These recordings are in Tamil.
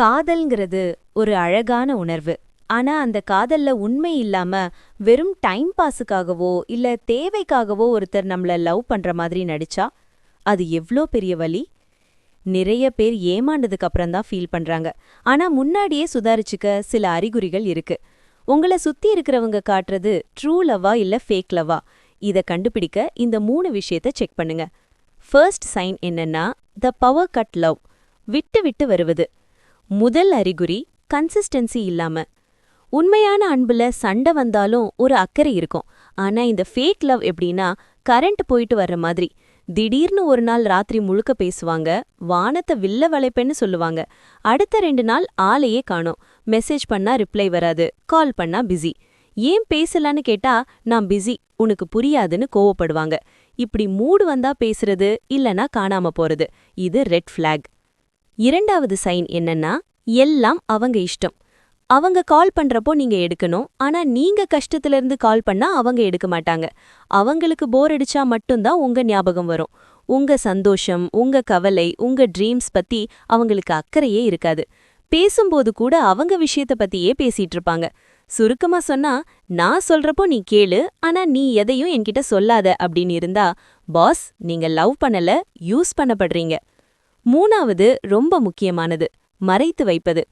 காதல்ங்கிறது ஒரு அழகான உணர்வு. ஆனா அந்த காதல்ல உண்மை இல்லாம வெறும் டைம் பாஸுக்காகவோ இல்ல தேவைக்காகவோ ஒருத்தர் நம்மள லவ் பண்ற மாதிரி நடிச்சா அது எவ்ளோ பெரிய வலி. நிறைய பேர் ஏமாண்டதுக்கு அப்புறம் தான் ஃபீல் பண்றாங்க. ஆனா முன்னாடியே சுதாரிச்சுக்க சில அறிகுறிகள் இருக்கு. உங்கள சுத்தி இருக்கிறவங்க காட்டுறது ட்ரூ லவ்வா இல்ல ஃபேக் லவ்வா, இத கண்டுபிடிக்க இந்த 3 விஷயத்த செக் பண்ணுங்க. ஃபர்ஸ்ட் சைன் என்னன்னா த பவர் கட் லவ், விட்டு விட்டு வருவது. முதல் அறிகுறி கன்சிஸ்டன்சி இல்லாம. உண்மையான அன்புல சண்டை வந்தாலும் ஒரு அக்கறை இருக்கும். ஆனா இந்த ஃபேக் லவ் எப்படின்னா கரண்ட் போயிட்டு வர்ற மாதிரி. திடீர்னு ஒரு நாள் ராத்திரி முழுக்க பேசுவாங்க, வானத்தை வில்ல வளைப்பேன்னு சொல்லுவாங்க. அடுத்த 2 நாள் ஆளையே காணோம். மெசேஜ் பண்ணா ரிப்ளை வராது, கால் பண்ணா பிஸி. ஏன் பேசலன்னு கேட்டா நான் பிஸி, உனக்கு புரியாதுன்னு கோவப்படுவாங்க. இப்படி மூடு வந்தா பேசுறது இல்லனா காணாம போறது, இது ரெட் ஃபிளாக். இரண்டாவது சைன் என்னன்னா எல்லாம் அவங்க இஷ்டம். அவங்க கால் பண்றப்போ நீங்க எடுக்கணும், ஆனா நீங்க கஷ்டத்துல இருந்து கால் பண்ணா அவங்க எடுக்க மாட்டாங்க. அவங்களுக்கு போர் அடிச்சா மட்டும்தான் உங்க ஞாபகம் வரும். உங்க சந்தோஷம், உங்க கவலை, உங்க ட்ரீம்ஸ் பத்தி அவங்களுக்கு அக்கறையே இருக்காது. பேசும்போது கூட அவங்க விஷயத்த பத்தியே பேசிட்டு இருப்பாங்க. சுருக்கமா சொன்னா, நான் சொல்றப்போ நீ கேளு, ஆனா நீ எதையும் என்கிட்ட சொல்லாத அப்படின்னு இருந்தா பாஸ், நீங்க லவ் பண்ணல, யூஸ் பண்ணப்படுறீங்க. மூணாவது ரொம்ப முக்கியமானது, மறைத்து வைப்பது.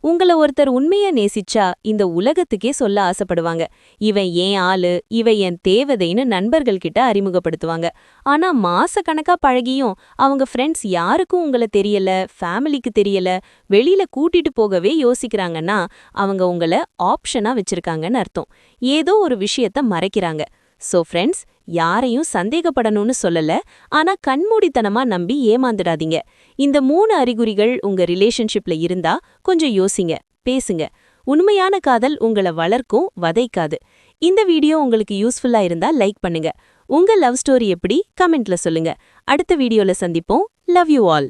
உங்கள ஒருத்தர் உண்மையா நேசிச்சா இந்த உலகத்துக்கே சொல்ல ஆசைப்படுவாங்க. இவன் ஏன் ஆளு, இவ என் தேவதைன்னு நண்பர்கள் கிட்ட அறிமுகப்படுத்துவாங்க. ஆனா மாசக்கணக்கா பழகியும் அவங்க ஃப்ரெண்ட்ஸ் யாருக்கும் உங்கள தெரியல, ஃபேமிலிக்கு தெரியல, வெளியில கூட்டிட்டு போகவே யோசிக்கிறாங்கன்னா அவங்க உங்கள ஆப்ஷனா வச்சிருக்காங்கன்னு அர்த்தம். ஏதோ ஒரு விஷயத்த மறைக்கிறாங்க. சோ ஃப்ரெண்ட்ஸ், யாரையும் சந்தேகப்படணும்னு சொல்லல, ஆனா கண்மூடித்தனமா நம்பி ஏமாந்துடாதீங்க. இந்த 3 அறிகுறிகள் உங்க ரிலேஷன்ஷிப்ல இருந்தா கொஞ்சம் யோசிங்க, பேசுங்க. உண்மையான காதல் உங்கள வளர்க்கும், வதைக்காது. இந்த வீடியோ உங்களுக்கு யூஸ்ஃபுல்லா இருந்தா லைக் பண்ணுங்க. உங்க லவ் ஸ்டோரி எப்படி கமெண்ட்ல சொல்லுங்க. அடுத்த வீடியோல சந்திப்போம். Love you all.